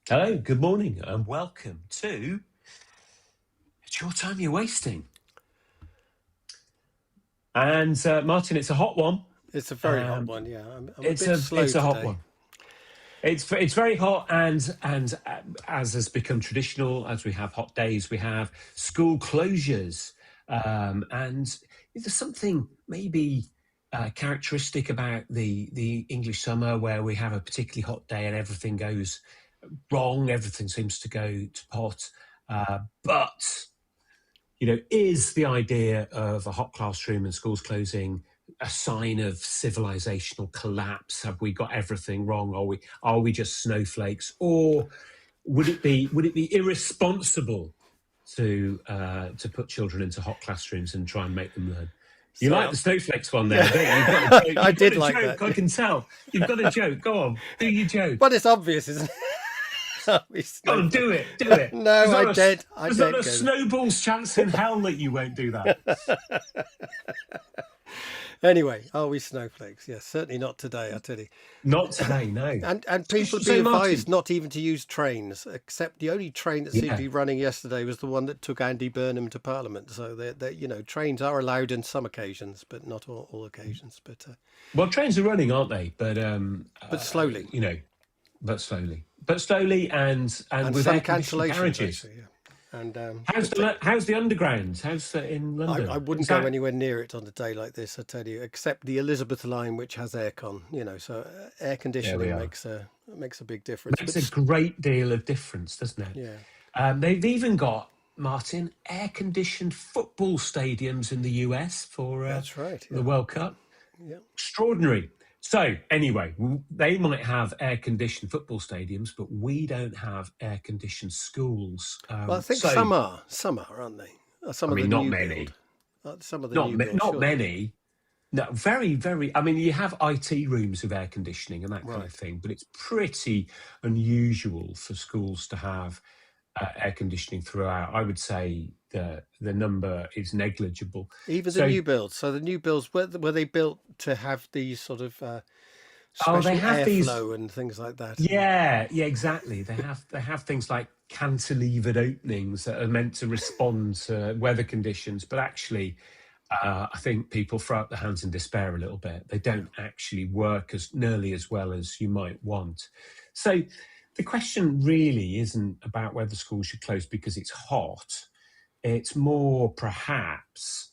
Hello, good morning, and welcome to It's Your Time You're Wasting. And Martin, it's a hot one. It's a very hot one, yeah. I'm a It's bit a slow it's a hot today. one. It's very hot, and as has become traditional, as we have hot days, we have school closures, and there's something maybe characteristic about the English summer where we have a particularly hot day and everything goes wrong, everything seems to go to pot, but is the idea of a hot classroom and schools closing a sign of civilizational collapse? Have we got everything wrong? Are we just snowflakes? Or would it be irresponsible to put children into hot classrooms and try and make them learn? You like the snowflakes one there, don't you? You've got a joke. I did You've got a like joke, that. I can tell. You've got a joke. Go on, do your joke. But it's obvious, isn't it? Go on, do it. No, I did. There's not a snowball's chance in hell that you won't do that. Anyway, are we snowflakes? Yes, certainly not today, I tell you. Not today, no. And people be advised not even to use trains, except the only train that seemed to be running yesterday was the one that took Andy Burnham to Parliament. So trains are allowed on some occasions, but not all occasions. But well, trains are running, aren't they? But slowly, but slowly, and with some air-conditioned carriages. Actually, yeah. And how's the underground? How's in London? I wouldn't go anywhere near it on a day like this, I tell you, except the Elizabeth line, which has aircon. So air conditioning makes a big difference. Makes a great deal of difference, doesn't it? Yeah. They've even got, Martin, air-conditioned football stadiums in the US for that's right, yeah. the World Cup. Yeah. Extraordinary. So anyway, they might have air-conditioned football stadiums, but we don't have air-conditioned schools. Well, I think some are, aren't they? Some of the not new many. Build. Some of the new build, not many. No, very, very. I mean, you have IT rooms with air conditioning and that kind of thing, but it's pretty unusual for schools to have air conditioning throughout. I would say the number is negligible. Even the new builds. So the new builds, were they built to have these sort of special airflow and things like that? Yeah, exactly. They have things like cantilevered openings that are meant to respond to weather conditions, but actually, I think people throw up their hands in despair a little bit. They don't actually work as nearly as well as you might want. So the question really isn't about whether schools should close because it's hot. It's more perhaps,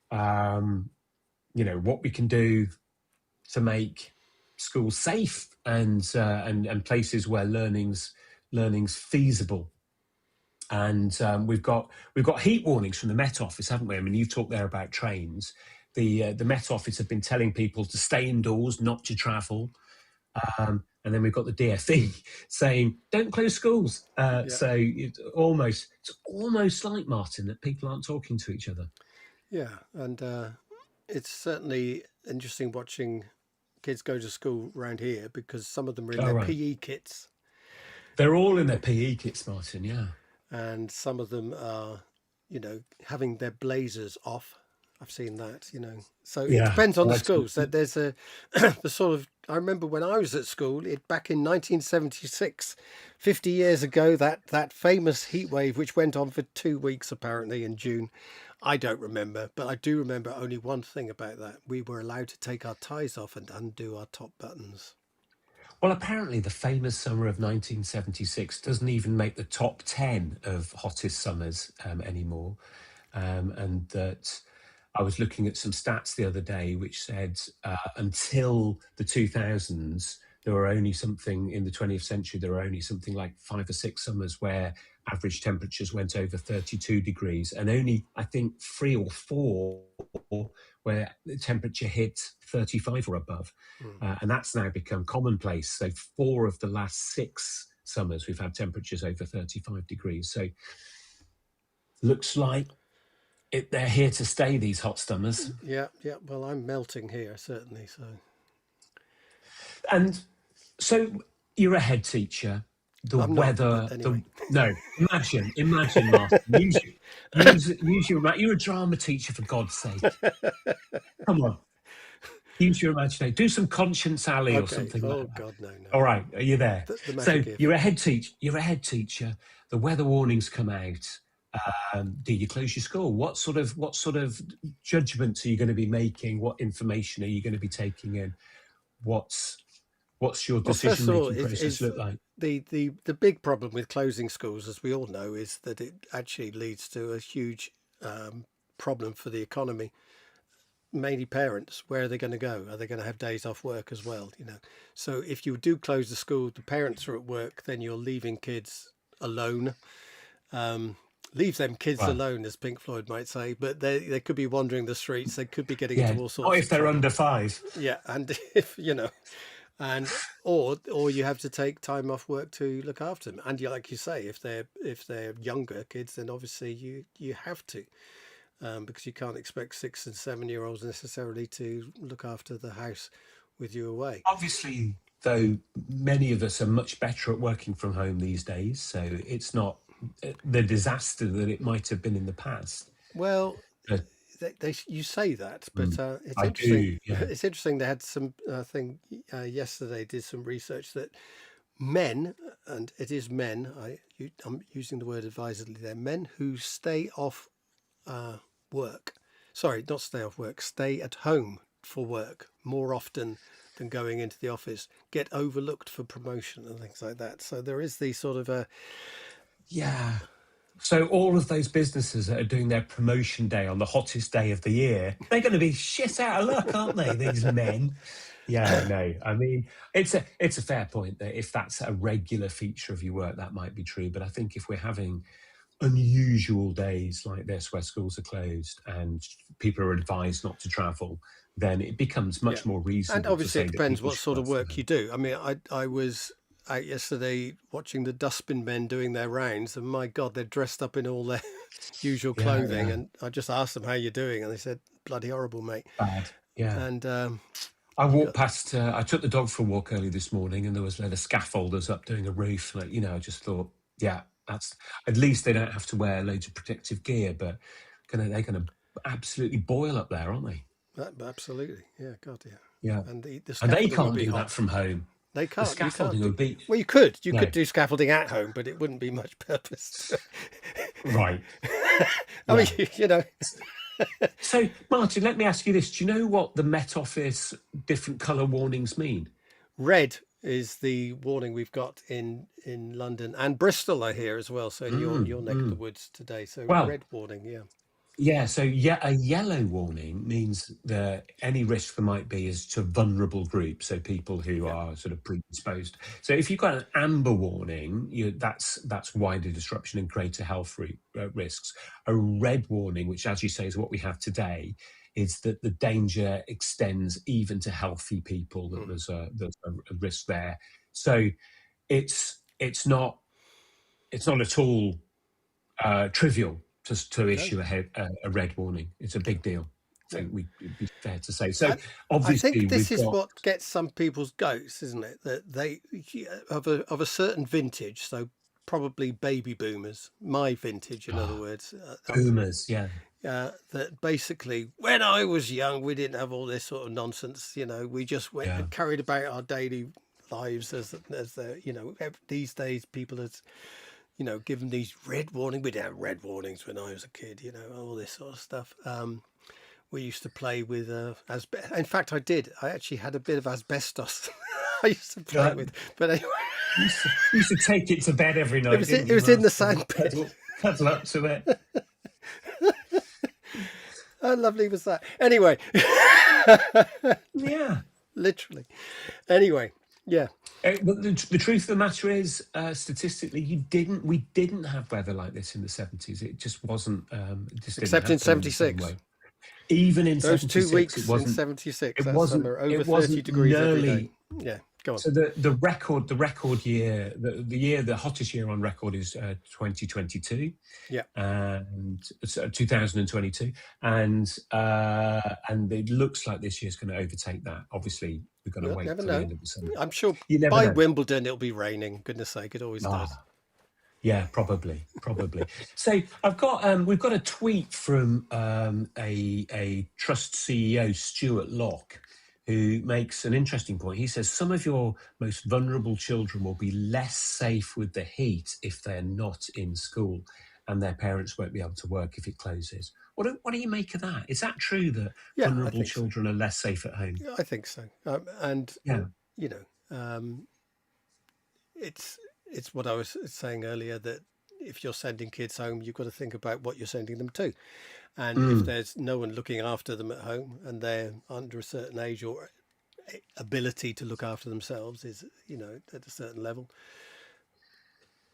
what we can do to make schools safe and places where learning's feasible. And we've got heat warnings from the Met Office, haven't we? I mean, you've talked there about trains. The Met Office have been telling people to stay indoors, not to travel. And then we've got the DfE saying, don't close schools. So it's almost like, Martin, that people aren't talking to each other. Yeah, and it's certainly interesting watching kids go to school around here because some of them are in their PE kits. They're all in their PE kits, Martin, yeah. And some of them are, having their blazers off. I've seen that, So it depends on the schools. So there's the sort of, I remember when I was at school, back in 1976, 50 years ago, that famous heat wave, which went on for 2 weeks, apparently in June. I don't remember, but I do remember only one thing about that. We were allowed to take our ties off and undo our top buttons. Well, apparently the famous summer of 1976 doesn't even make the top 10 of hottest summers anymore. And that I was looking at some stats the other day which said until the 2000s, there were only something in the 20th century, there were only something like 5 or 6 summers where average temperatures went over 32 degrees and only, I think, 3 or 4 where the temperature hit 35 or above. And that's now become commonplace. So 4 of the last 6 summers, we've had temperatures over 35 degrees. So looks like they're here to stay, these hot summers. Yeah. Well, I'm melting here, certainly. And so you're a head teacher. Imagine, Martin. You're a drama teacher, for God's sake. Come on. Use your imagination. Do some Conscience Alley or something like that. God, no. All right, are you there? The So gift. you're a head teacher. You're a head teacher. The weather warnings come out. Do you close your school? What sort of judgments are you going to be making? What information are you going to be taking in? What's your decision making process look like? The big problem with closing schools, as we all know, is that it actually leads to a huge problem for the economy. Mainly parents. Where are they going to go? Are they going to have days off work as well? So if you do close the school, the parents are at work, then you're leaving kids alone. Leave them kids alone, as Pink Floyd might say, but they could be wandering the streets. They could be getting into all sorts. Or if they're under 5. Yeah, and if and or you have to take time off work to look after them. And like you say, if they're younger kids, then obviously you have to, because you can't expect 6 and 7-year-olds necessarily to look after the house with you away. Obviously, though, many of us are much better at working from home these days, so it's not the disaster that it might have been in the past. Well, you say that, but it's I interesting. do, yeah. It's interesting. They had some thing yesterday. Did some research that men, and it is men. I'm using the word advisedly there. Men who stay off work. Sorry, not stay off work. Stay at home for work more often than going into the office get overlooked for promotion and things like that. So there is the sort of yeah. So all of those businesses that are doing their promotion day on the hottest day of the year, they're going to be shit out of luck, aren't they? These men. Yeah, no. I mean, it's a fair point that if that's a regular feature of your work, that might be true. But I think if we're having unusual days like this where schools are closed and people are advised not to travel, then it becomes much more reasonable. And obviously it depends what sort of work you do. I mean, I was out yesterday watching the dustbin men doing their rounds, and my God, they're dressed up in all their usual clothing. And I just asked them, how you doing? And they said, bloody horrible, mate. Bad. Yeah. And I walked past, I took the dog for a walk early this morning, and there was the scaffolders up doing a roof. Like, I just thought, that's, at least they don't have to wear loads of protective gear, but they're going to absolutely boil up there, aren't they? Absolutely. Yeah, God, yeah. Yeah. And they can't do that from home. They can't. The scaffolding would be... Well, you could. You could do scaffolding at home, but it wouldn't be much purpose. Right. I mean, So, Martin, let me ask you this. Do you know what the Met Office different colour warnings mean? Red is the warning we've got in London and Bristol, I hear, as well. So in your neck of the woods today. So red warning, yeah. Yeah, so a yellow warning means that any risk there might be is to vulnerable groups, so people who are sort of predisposed. So if you've got an amber warning, that's wider disruption and greater health risks. A red warning, which, as you say, is what we have today, is that the danger extends even to healthy people, that there's a risk there. So it's not at all trivial to issue a red warning. It's a big deal. I think it'd be fair to say. So obviously, I think this is what gets some people's goats, isn't it? That they of a certain vintage, so probably baby boomers, my vintage, in other words. Boomers, yeah. That basically, when I was young, we didn't have all this sort of nonsense. We just went and carried about our daily lives as these days people as given these red warnings. We didn't have red warnings when I was a kid, all this sort of stuff. We used to play with in fact, I actually had a bit of asbestos. I used to play with, but anyway. You used to take it to bed every night. It was in the sandpit. Cuddle up to it. How lovely was that? Anyway. Yeah. Literally. Anyway. Yeah. But the truth of the matter is, statistically, we didn't have weather like this in the 70s. It just wasn't. Except in 76. Even in those 76, 2 weeks it wasn't, in 76. It wasn't over 30 degrees every day. Yeah. Go on. So the record year, the hottest year on record is 2022. Yeah. And 2022, and it looks like this year's going to overtake that. Obviously, we're going to wait till the end of the summer. I'm sure by Wimbledon it'll be raining. Goodness sake, it always does. Yeah, probably. So we've got a tweet from a Trust CEO, Stuart Locke, who makes an interesting point. He says some of your most vulnerable children will be less safe with the heat if they're not in school, and their parents won't be able to work if it closes. What do you make of that? Is that true that Yeah, I vulnerable think so. children are less safe at home? Yeah, I think so. And Yeah. you know, it's what I was saying earlier, that if you're sending kids home, you've got to think about what you're sending them to. And if there's no one looking after them at home and they're under a certain age or ability to look after themselves is, at a certain level,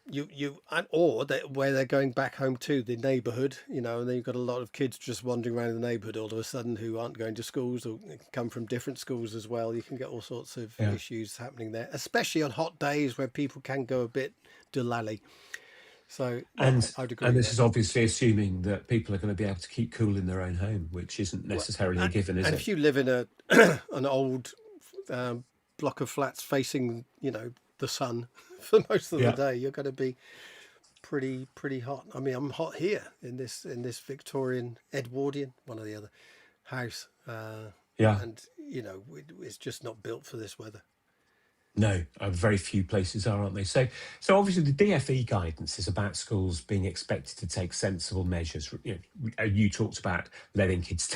where they're going back home to the neighborhood, and then you've got a lot of kids just wandering around the neighborhood all of a sudden who aren't going to schools or come from different schools as well. You can get all sorts of issues happening there, especially on hot days where people can go a bit doolally. So I'd agree. And this is obviously assuming that people are going to be able to keep cool in their own home, which isn't necessarily a given, is it? And if you live in an old block of flats facing, the sun for most of the day, you're going to be pretty hot. I mean, I'm hot here in this Victorian Edwardian, one or the other, house. And it's just not built for this weather. No, very few places are, aren't they? So obviously the DfE guidance is about schools being expected to take sensible measures. You talked about letting kids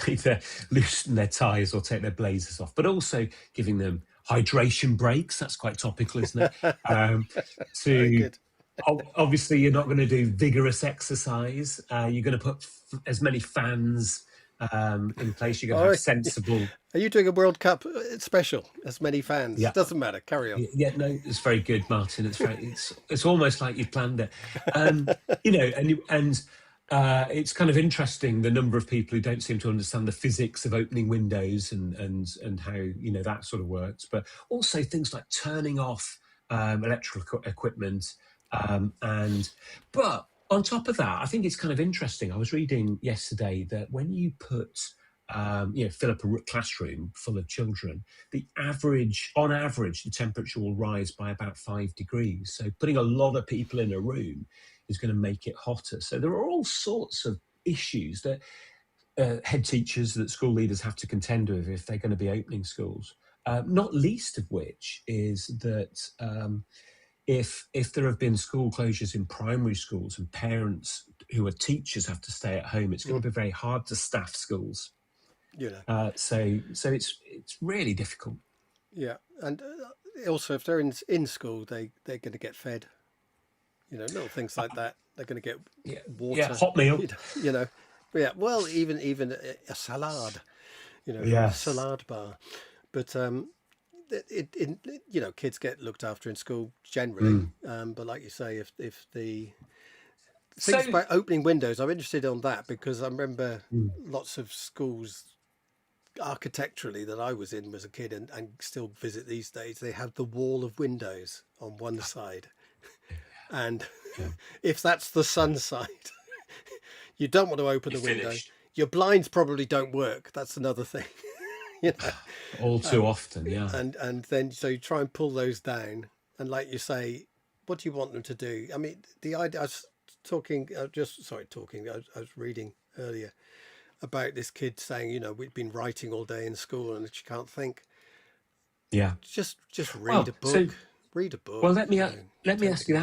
loosen their ties or take their blazers off, but also giving them hydration breaks. That's quite topical, isn't it? Obviously, you're not going to do vigorous exercise. You're going to put as many fans in place. You're going to have sensible. Are you doing a World Cup special? As many fans? Yeah. Doesn't matter. Carry on. Yeah, no, it's very good, Martin. It's almost like you planned it. It's kind of interesting the number of people who don't seem to understand the physics of opening windows and how that sort of works. But also things like turning off electrical equipment but on top of that, I think it's kind of interesting. I was reading yesterday that when you fill up a classroom full of children, on average, the temperature will rise by about 5 degrees. So putting a lot of people in a room is going to make it hotter. So there are all sorts of issues that head teachers, that school leaders have to contend with if they're going to be opening schools. Not least of which is that if there have been school closures in primary schools and parents who are teachers have to stay at home, it's going to be very hard to staff schools. So it's really difficult. Yeah, and also if they're in school, they're going to get fed. Little things like that. They're going to get water, hot meal. Yeah. Well, even a salad. Salad bar, but kids get looked after in school generally. But like you say, if the things about opening windows, I'm interested on that because I remember lots of schools architecturally that I was in as a kid and still visit these days. They have the wall of windows on one side, and if that's the sun side, you don't want to open the window. Your blinds probably don't work. That's another thing. All too often, and then so you try and pull those down, and like you say, what do you want them to do? I mean, the idea I was reading earlier about this kid saying, we've been writing all day in school and she can't think. Just read a book. Read a book. Well, let me ask you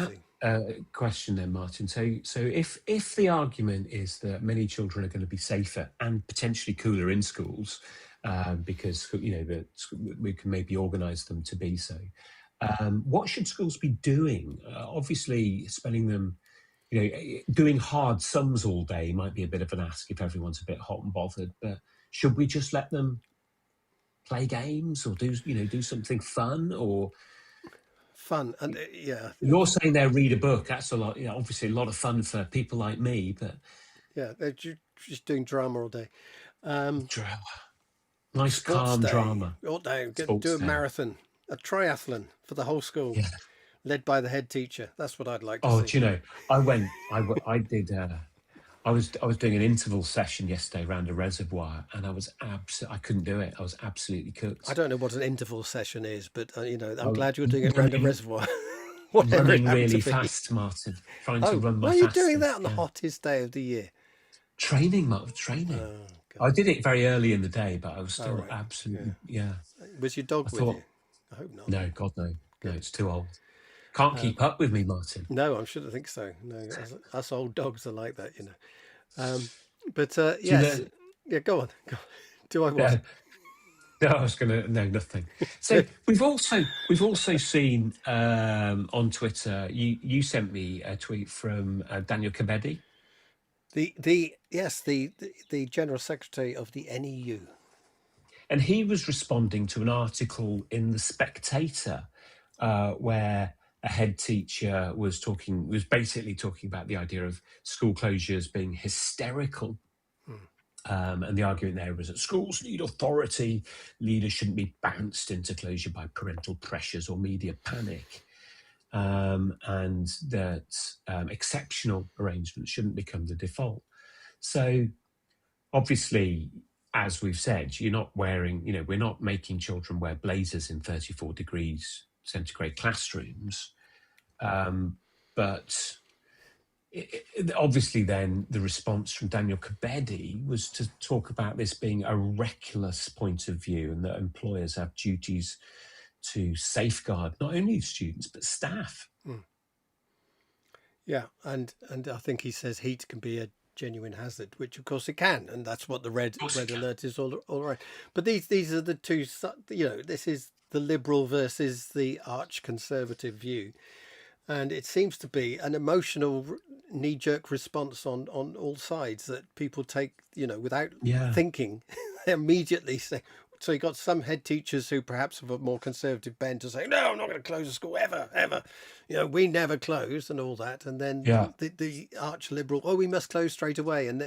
that question then, Martin. So if the argument is that many children are going to be safer and potentially cooler in schools, because we can maybe organise them to be so. What should schools be doing? Obviously, spending them, doing hard sums all day might be a bit of an ask if everyone's a bit hot and bothered. But should we just let them play games or do something fun or? Fun and You're saying there read a book. That's a lot. Obviously a lot of fun for people like me, but they're just doing drama all day. Drama. Nice calm drama. All day. Do a marathon, a triathlon for the whole school, led by the head teacher. That's what I'd like to see. Oh, do you know? I did. I was doing an interval session yesterday around a reservoir, and I couldn't do it. I was absolutely cooked. I don't know what an interval session is, but I'm glad you're doing it around a rereservoir. Running really fast, Martin. Trying to run my fastest. Why are you doing that on the hottest day of the year? Training, Martin. Training. Oh go. I did it very early in the day, but I was still right. absolutely, yeah. Was your dog I with thought, you? I hope not. no, God, no. Good. No, it's too old. Can't keep up with me, Martin. No, I'm sure I think so. No, us old dogs are like that, you know. But Do you yes, know? yeah. Go on. Do I what? Yeah. No, I was going to no nothing. So we've also seen on Twitter. You sent me a tweet from Daniel Kebede. The General Secretary of the NEU. And he was responding to an article in The Spectator where a head teacher was basically talking about the idea of school closures being hysterical. And the argument there was that schools need authority. Leaders shouldn't be bounced into closure by parental pressures or media panic. And that exceptional arrangements shouldn't become the default. So obviously, as we've said, we're not making children wear blazers in 34 degrees centigrade classrooms. But obviously then the response from Daniel Kebede was to talk about this being a reckless point of view and that employers have duties to safeguard not only students but staff. Yeah, and I think he says heat can be a genuine hazard, which of course it can, and that's what the red alert is all right. But these are the two, this is the liberal versus the arch conservative view, and it seems to be an emotional knee-jerk response on all sides that people take, without thinking. They immediately say. So you got some head teachers who perhaps have a more conservative bent to say, no, I'm not going to close the school ever. We never close and all that. And then the arch liberal, we must close straight away. And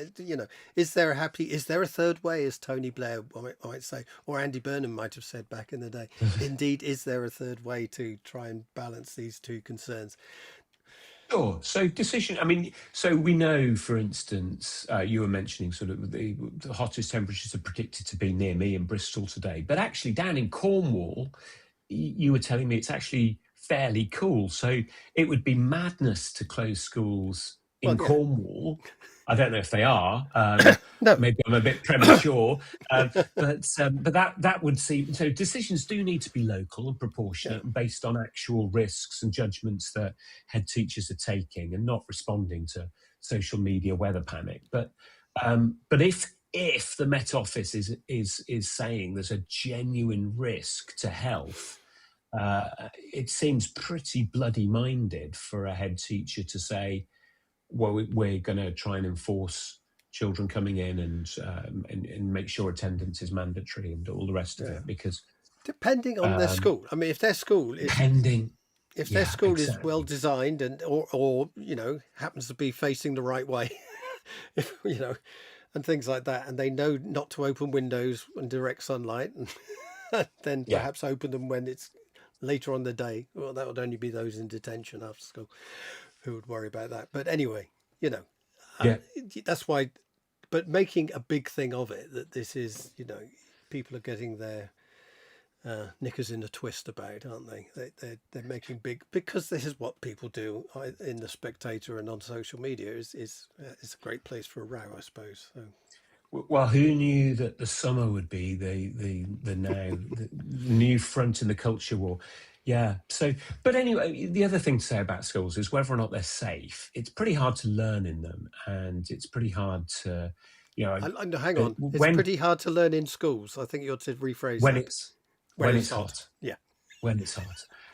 is there a third way, as Tony Blair might say, or Andy Burnham might have said back in the day? Indeed, is there a third way to try and balance these two concerns? Sure. So so we know, for instance, you were mentioning sort of the hottest temperatures are predicted to be near me in Bristol today. But actually down in Cornwall, you were telling me it's actually fairly cool. So it would be madness to close schools in Cornwall. I don't know if they are. No. Maybe I'm a bit premature, but that would seem. So decisions do need to be local and proportionate, and based on actual risks and judgments that head teachers are taking, and not responding to social media weather panic. But if the Met Office is saying there's a genuine risk to health, it seems pretty bloody minded for a head teacher to say, well, we're going to try and enforce children coming in and make sure attendance is mandatory and all the rest of it, because depending on their school. I mean, if their school is is well designed and or happens to be facing the right way, and things like that, and they know not to open windows in direct sunlight, and then perhaps open them when it's later on the day. Well, that would only be those in detention after school who would worry about that. But anyway, that's why. But making a big thing of it, that this is, people are getting their knickers in a twist about, aren't they? They're making big, because this is what people do in the Spectator and on social media. Is it's a great place for a row, I suppose. So. Well, who knew that the summer would be the new front in the culture war? Yeah. So, but anyway, the other thing to say about schools is whether or not they're safe. It's pretty hard to learn in them, and it's pretty hard to, hang on. It's pretty hard to learn in schools. I think you ought to rephrase when that. It's hot. Yeah. When it's hot.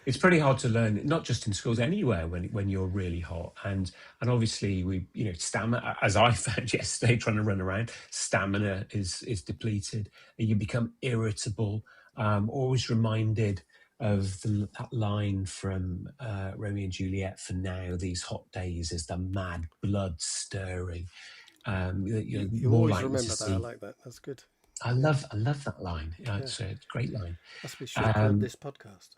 It's pretty hard to learn, not just in schools, anywhere when you're really hot. And obviously stamina, as I found yesterday trying to run around, stamina is depleted. You become irritable. Always reminded of that line from Romeo and Juliet, for now these hot days is the mad blood stirring. You always remember that. I like that. That's good. I love that line. It's a great line. That's what we should call this podcast.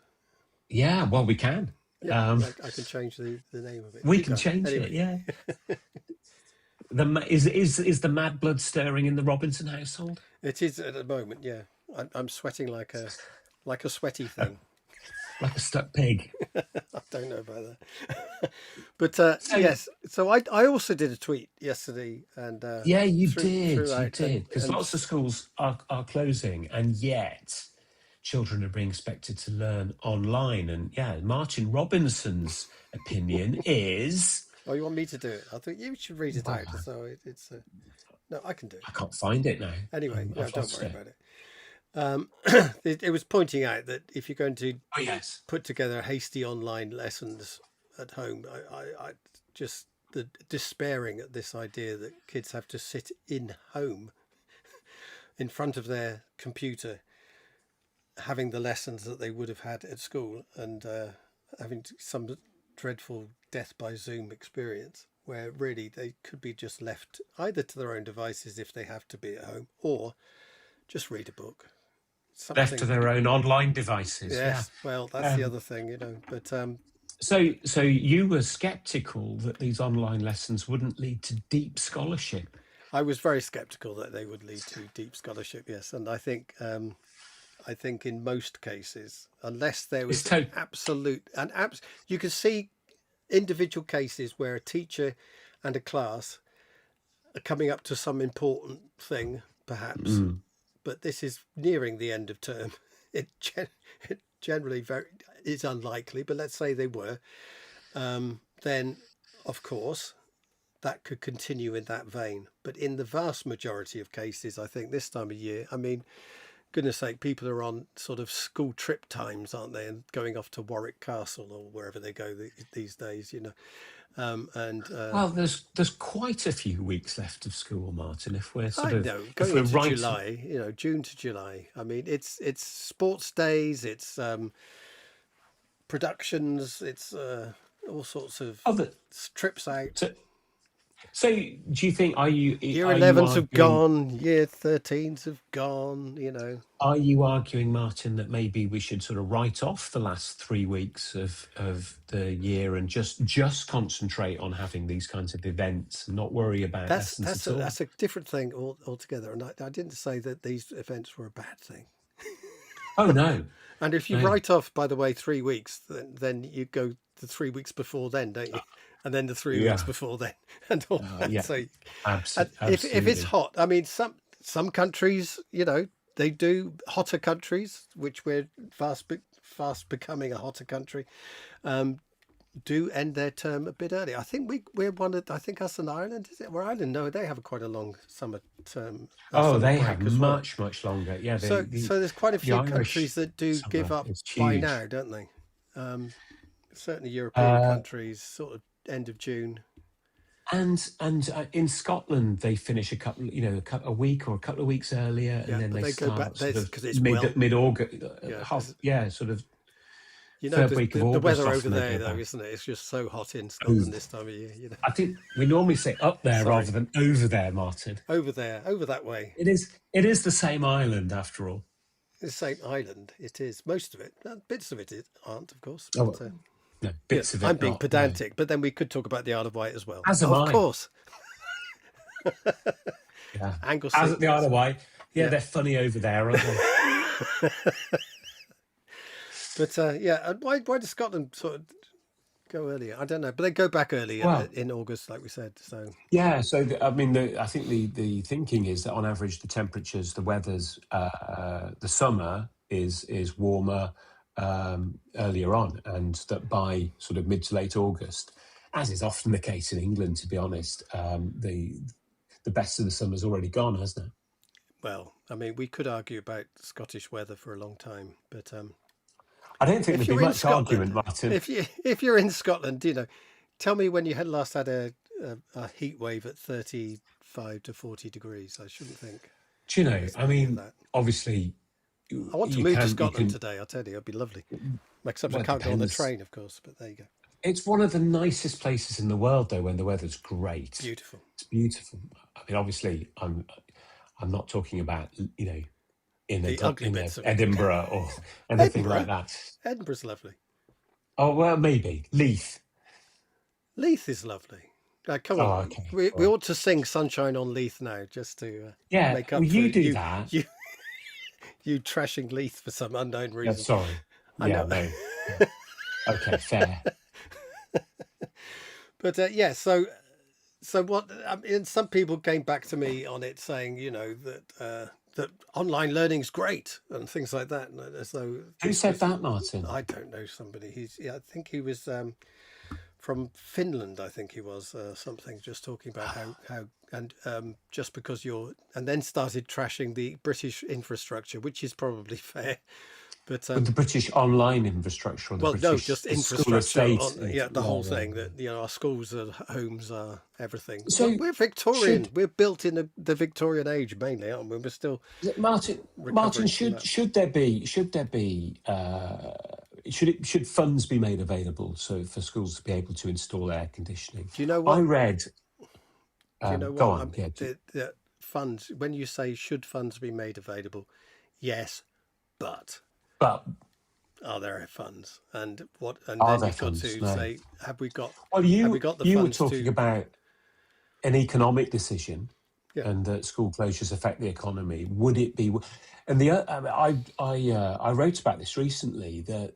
Yeah, well, we can. Yeah, I can change the name of it. We can change it. Yeah. Is the mad blood stirring in the Robinson household? It is at the moment. Yeah, I'm sweating like a sweaty thing. Like a stuck pig. I don't know about that. But yes, So I also did a tweet yesterday, and Yeah, you threw out, did, because and lots of schools are closing, and yet children are being expected to learn online. And yeah, Martin Robinson's opinion is. oh, you want me to do it? I thought you should read it Well, out. So it's no, I can do it. I can't find it now. Anyway, no, I've don't lost worry it. about it. It was pointing out that if you're going to Oh yes, put together hasty online lessons at home, I just the despairing at this idea that kids have to sit in home in front of their computer having the lessons that they would have had at school, and having some dreadful death by Zoom experience where really they could be just left either to their own devices if they have to be at home, or just read a book. left to Something. their own online devices. Yeah. Yes, well, that's the other thing, but So you were sceptical that these online lessons wouldn't lead to deep scholarship. I was very skeptical that they would lead to deep scholarship. Yes, and I think in most cases, unless there was you can see individual cases where a teacher and a class are coming up to some important thing, perhaps, but this is nearing the end of term. It generally is unlikely, but let's say they were, then of course that could continue in that vein. But in the vast majority of cases, I think this time of year, I mean, goodness sake, people are on sort of school trip times, aren't they? And going off to Warwick Castle or wherever they go these days, Well, there's quite a few weeks left of school, Martin. If we're going into July, June to July. I mean, it's sports days, it's productions, it's all sorts of trips out. So do you think, year 11s have gone, year 13s have gone, Are you arguing, Martin, that maybe we should sort of write off the last 3 weeks of the year and just concentrate on having these kinds of events and not worry about lessons at all? That's a different thing altogether. And I didn't say that these events were a bad thing. Oh, no. And if you write off, by the way, 3 weeks, then you go the 3 weeks before then, don't you? And then the 3 weeks before then, and all that. Yeah, so, absolutely. If it's hot, I mean, some countries, they do, hotter countries, which we're fast becoming a hotter country, do end their term a bit early. I think we're one of. I think us and Ireland, is it? Or Ireland? No, they have quite a long summer term. They have much longer. Yeah. So there's quite a few countries that do give up by now, don't they? Certainly European countries, sort of end of June. And in Scotland, they finish a week or a couple of weeks earlier, and then they start go back because it's mid-August. Sort of. Third week of August, the weather over there, though, isn't it? It's just so hot in Scotland this time of year. I think we normally say up there rather than over there, Martin. Over there, over that way. It is the same island after all. The same island. It is. Most of it. Bits of it aren't, of course. But, no, bits of it. I'm being pedantic, but then we could talk about the Isle of Wight as well. Of course. Yeah. Anglesey. As at the Isle of Wight. Yeah, they're funny over there, aren't they? But why does Scotland sort of go earlier? I don't know, but they go back early in August, like we said. So yeah, I think the thinking is that on average the temperatures, the weather's, the summer is warmer earlier on, and that by sort of mid to late August, as is often the case in England, to be honest, the best of the summer's already gone, hasn't it? Well, I mean, we could argue about Scottish weather for a long time, but I don't think there'd be much argument, Martin. If you're in Scotland, tell me when you last had a heat wave at 35 to 40 degrees. I shouldn't think. Do you know? I mean, obviously, I want to move to Scotland today. I'll tell you, it'd be lovely. Except I can't go on the train, of course. But there you go. It's one of the nicest places in the world, though, when the weather's great. Beautiful. It's beautiful. I mean, obviously, I'm not talking about in Edinburgh or anything like that. Edinburgh's lovely. Oh, well, maybe. Leith. Leith is lovely. Come on. Okay. We ought to sing Sunshine on Leith now, just to make up for you do that. You trashing Leith for some unknown reason. Sorry. No. Okay, fair. But yeah, so what? I mean, some people came back to me on it saying, that online learning is great and things like that. And as though Who this said was, that, Martin? I don't know, somebody. I think he was from Finland. I think he was something, just talking about how and just because and then started trashing the British infrastructure, which is probably fair. But With the British online infrastructure or the well, no, British just school infrastructure estate? on, yeah, the whole thing that, our schools, our homes, are everything. Well, So we're Victorian. should We're built in the Victorian age mainly, aren't we? We're still Martin, recovering from should that. should funds be made available so for schools to be able to install air conditioning? Do you know I what? read. Do you know Go what? I on. mean, Yeah. the funds. When you say should funds be made available, yes, but But are there funds? And what? And are then there you've got funds? to No. say, have we got Well, the you were funds talking to? about an economic decision, Yeah. and that school closures affect the economy. Would it be? And I wrote about this recently that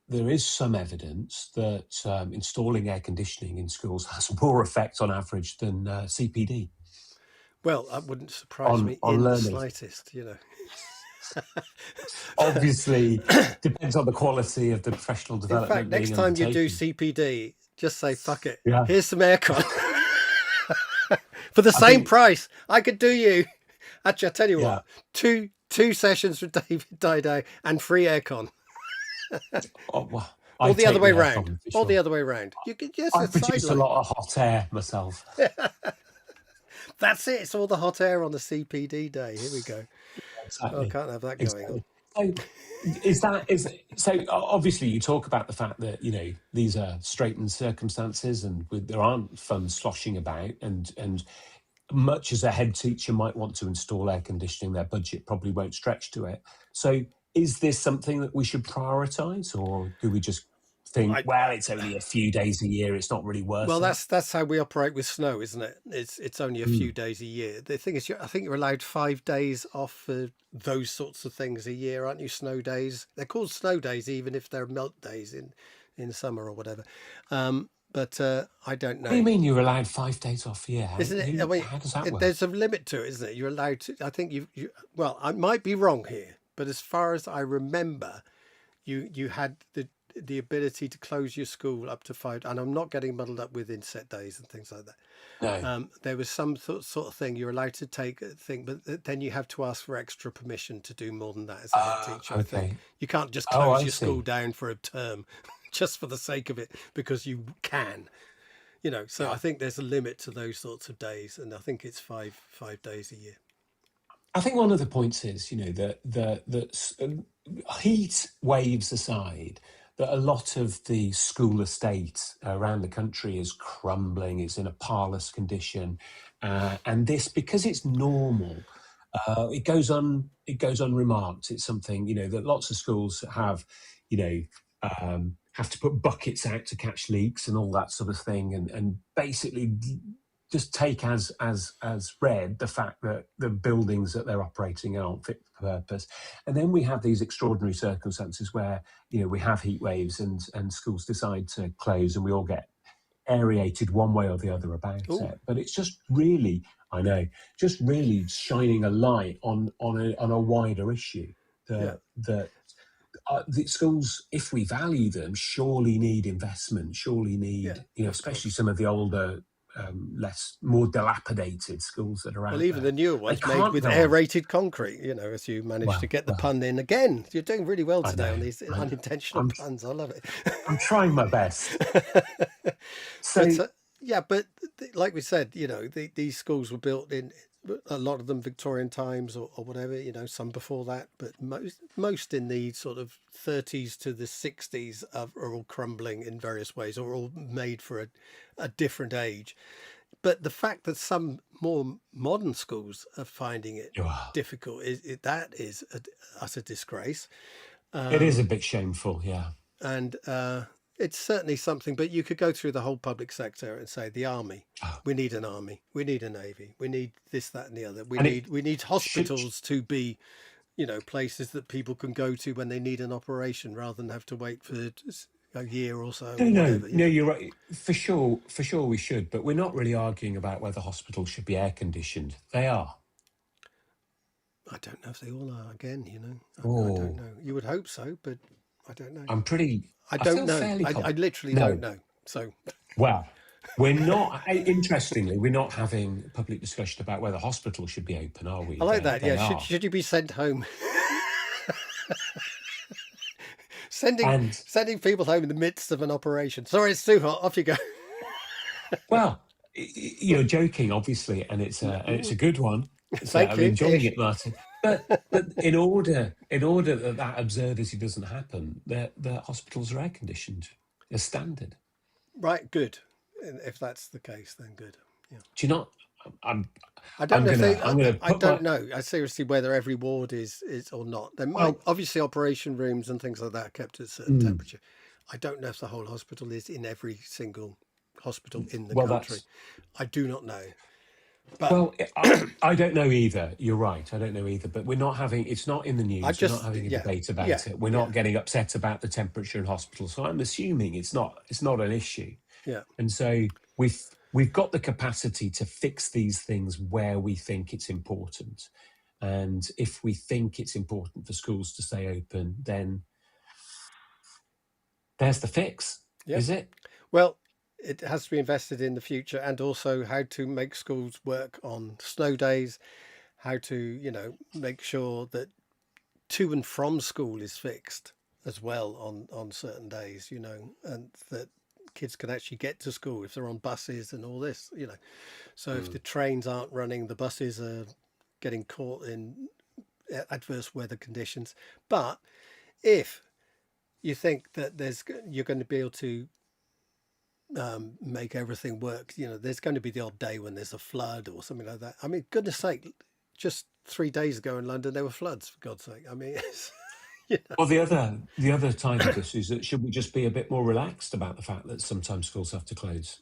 there is some evidence that installing air conditioning in schools has more effect on average than CPD Well, that wouldn't surprise me on in the learning. slightest. Obviously, depends on the quality of the professional In fact, development next being time you do undertaken. CPD, just say fuck it. Yeah, Here's some aircon for the I same think. price. I could do you. Actually, I tell you Yeah. what, two sessions with David Dido and free aircon, Oh, well, or I the other take way the round, aircon for or the sure. other way round. You could just I a produce a sideline. lot of hot air myself. That's it. It's all the hot air on the CPD day. Here we go. Oh, Exactly. can't have that going on. Exactly. So obviously you talk about the fact that these are straitened circumstances and there aren't funds sloshing about, and much as a head teacher might want to install air conditioning, their budget probably won't stretch to it. So is this something that we should prioritize, or do we just think, well, it's only a few days a year, it's not really worth Well, it? that's how we operate with snow, isn't it? It's only a few Mm. days a year. The thing is, I think you're allowed 5 days off for those sorts of things a year, aren't you? Snow days. They're called snow days, even if they're melt days in summer or whatever. But I don't What do you know. mean you're allowed 5 days off a year? Isn't it? I mean, How does that work? there's a limit to it, isn't it? You're allowed to. I think well, I might be wrong here, but as far as I remember, you had the ability to close your school up to 5, and I'm not getting muddled up with inset days and things like that. No. There was some sort of thing you're allowed to take a thing, but then you have to ask for extra permission to do more than that as a head teacher. I think Okay. you can't just Oh, close I your school see. down for a term just for the sake of it because you can. So I Yeah. think there's a limit to those sorts of days, and I think it's five days a year. I think one of the points is, that heat waves aside, that a lot of the school estate around the country is crumbling, it's in a parlous condition, and this, because it's normal, it goes unremarked. It's something that lots of schools have to put buckets out to catch leaks and all that sort of thing, and basically just take as read the fact that the buildings that they're operating aren't fit for purpose. And then we have these extraordinary circumstances where we have heat waves and schools decide to close, and we all get aerated one way or the other about Ooh, it. But it's just really, I know, just really shining a light on a wider issue yeah, that the schools, if we value them, surely need investment, surely yeah, need, of especially course. some of the older, more dilapidated schools that are Well, out even the there. newer They ones made can't with go on. aerated concrete, as you managed to Well, get the well, pun in again. You're doing really well I today on know. these I know. unintentional I'm puns. I love it. trying my best. But So yeah, but like we said, these schools were built in a lot of them Victorian times or whatever, some before that, but most in the sort of 30s to the 60s are all crumbling in various ways, or all made for a different age. But the fact that some more modern schools are finding it well, difficult that is a utter disgrace. it is a bit shameful, yeah. And it's certainly something, but you could go through the whole public sector and say the army, Oh, we need an army, we need a navy, we need this, that, and the other. We and it need we need should. hospitals to be, places that people can go to when they need an operation, rather than have to wait for a year or so, No, or no, whatever. no, you're right. For sure, we should, but we're not really arguing about whether hospitals should be air conditioned. They are. I don't know if they all are. Again, I don't Oh, know. You would hope so, but I don't know. I I don't feel know. fairly I literally don't No, know. So well, we're not, interestingly, we're not having a public discussion about whether hospitals should be open, are we? I like that. They Yeah. are. Should you be sent home? sending And, sending people home in the midst of an operation. Sorry, it's too hot. Off you go. well, you're joking, obviously, and it's a good one. So Thank I'm you. enjoying Ish. it, Martin. But in order that absurdity doesn't happen, the hospitals are air conditioned as standard. Right. Good. And if that's the case, then good. Yeah. Do you not? I'm I don't know if they. I'm gonna I put don't my know. I seriously whether every ward is or not. There might well. obviously operation rooms and things like that are kept at a certain temperature. I don't know if the whole hospital is in every single hospital in the Well, country. I do not know. But well, I don't know either. You're right. I don't know either. But we're not having. It's not in the news. We're not having a debate about it. We're not getting upset about the temperature in hospital. So I'm assuming it's not an issue. Yeah. And so we've got the capacity to fix these things where we think it's important. And if we think it's important for schools to stay open, then there's the fix. Yeah. Is it? Well, it has to be invested in the future, and also how to make schools work on snow days, how to, make sure that to and from school is fixed as well on certain days, and that kids can actually get to school if they're on buses and all this, So if the trains aren't running, the buses are getting caught in adverse weather conditions. But if you think that you're going to be able to make everything work, there's going to be the odd day when there's a flood or something like that. I mean, goodness sake, just 3 days ago in London there were floods, for God's sake. I mean, Well, the other side of this is that should we just be a bit more relaxed about the fact that sometimes schools have to close?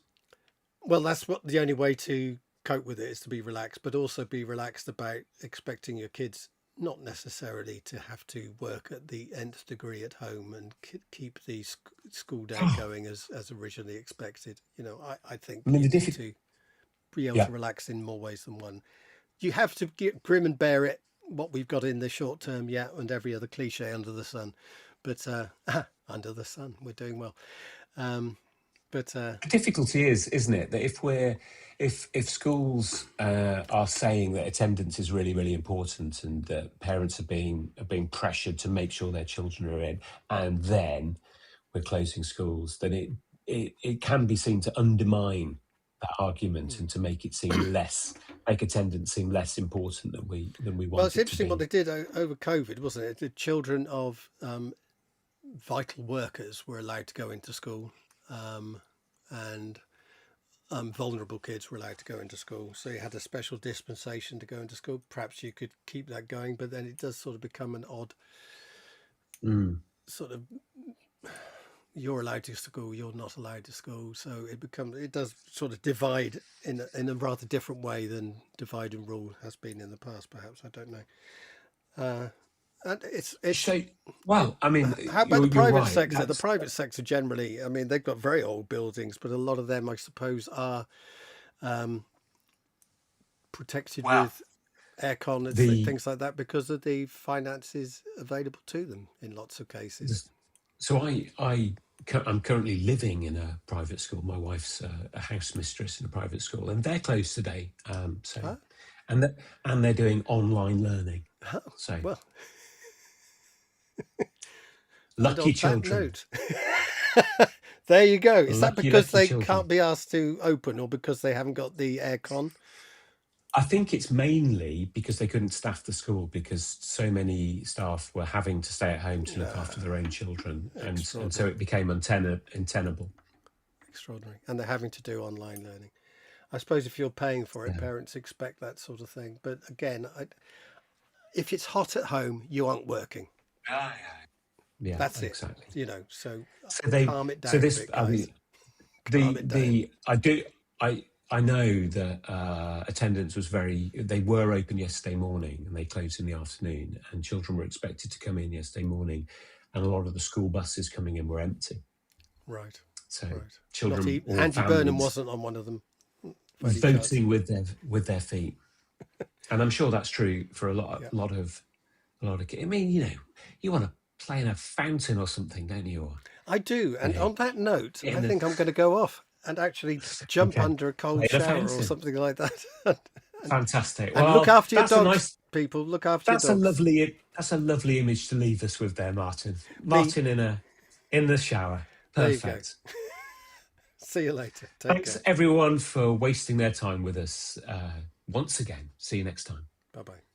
Well, that's what the only way to cope with it is to be relaxed, but also be relaxed about expecting your kids not necessarily to have to work at the nth degree at home and keep the school day going as originally expected. I think you need to be able to relax in more ways than one. You have to get grim and bear it, what we've got in the short term, and every other cliche under the sun. But under the sun, we're doing well. But the difficulty is, isn't it, that if schools are saying that attendance is really, really important and that parents are being pressured to make sure their children are in, and then we're closing schools, then it can be seen to undermine that argument and to make attendance seem less important than we want. Well, it's interesting what they did over COVID, wasn't it? The children of vital workers were allowed to go into school. And vulnerable kids were allowed to go into school. So you had a special dispensation to go into school. Perhaps you could keep that going, but then it does sort of become an odd sort of, you're allowed to school, you're not allowed to school. So it does sort of divide in a rather different way than divide and rule has been in the past, perhaps. I don't know. And it's so, well, I mean, how about the private right. sector? The private sector generally, I mean, they've got very old buildings, but a lot of them, I suppose, are protected with aircon and things like that because of the finances available to them in lots of cases. So I'm currently living in a private school. My wife's a house mistress in a private school, and they're closed today. And they're doing online learning. So well. Lucky children. There you go. Is that because they can't be asked to open or because they haven't got the aircon? I think it's mainly because they couldn't staff the school because so many staff were having to stay at home to look after their own children. And so it became untenable. Extraordinary. And they're having to do online learning. I suppose if you're paying for it, parents expect that sort of thing. But again, if it's hot at home, you aren't working. Yeah, that's exactly. it. So they calm it down. So this, I know that attendance was they were open yesterday morning and they closed in the afternoon, and children were expected to come in yesterday morning, and a lot of the school buses coming in were empty. Right. So Right. children or Andy Burnham families wasn't on one of them. voting with their feet, and I'm sure that's true for a lot Yeah. of kids. I mean, you want to play in a fountain or something, don't you? Or, I do. And on that note, I think I'm going to go off and actually jump under a cold shower or something like that. Fantastic. And Well, look after your dogs, people. Look after your dogs. That's a lovely image to leave us with there, Martin. Martin in the shower. Perfect. See you later. Thanks everyone for wasting their time with us once again. See you next time. Bye-bye.